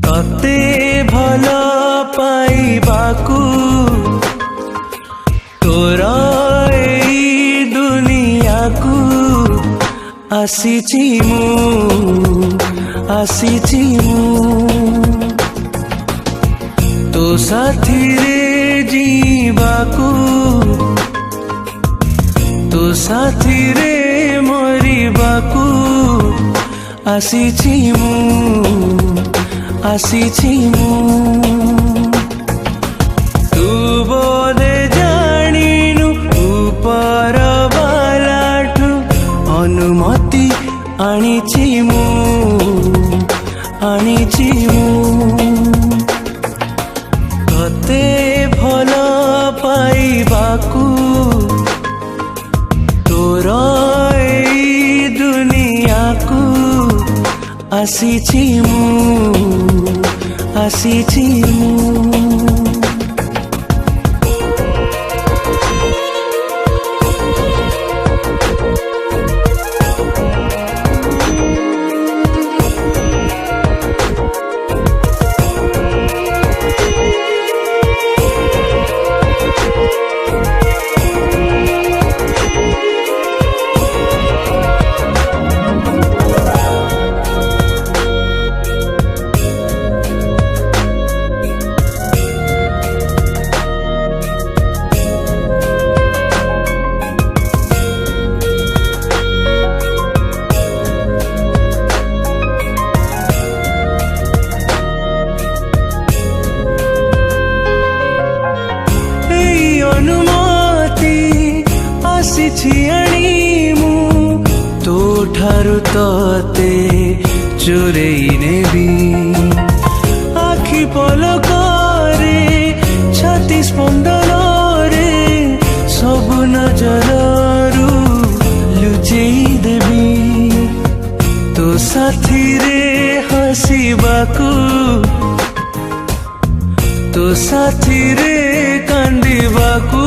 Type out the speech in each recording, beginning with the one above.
तते भल पाइबाकू तोर एई दुनिया को आसीची मु तो साथी रे जीवाकू तो साथी रे मरिबाकू आसीची मु तू बोधे जानिनु ऊपर बालाठु अनुमति आनिची मु तते भल पाइबाकू तोर एई दुनिया को आसीची मु तो ठारू तते चोरेई नेबी आखि पलकरे छाती स्पंदन रे सबु नजररू लुचेई देबी तो साथी रे हसीबाकू तो साथी रे कांदिबाकू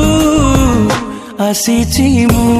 आसीची मु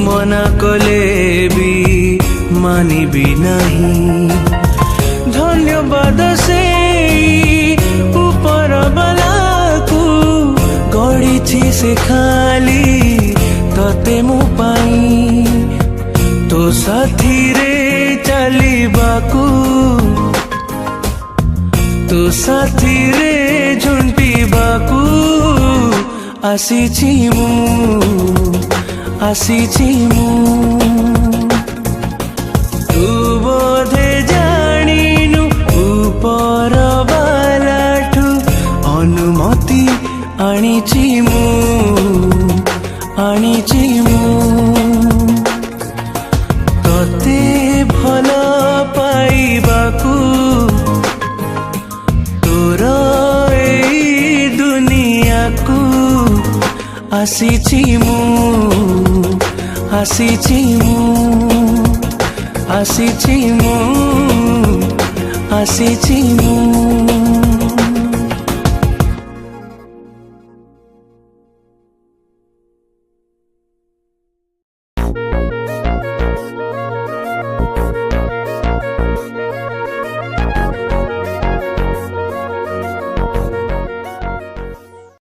मना कले भी मानिबी नहीं धन्यवाद से ऊपर वाला को गढ़ी से खाली तते मु पाई तो साथी रे चलीबाकू तो साथी रे झुंटीबाकू आसीची मु तू बोधे जानिनु ऊपर बालाठु अनुमति आनिची मु तते भल पाइबाकू आसीची मु आसीची मु आसीची मु आसीची मु।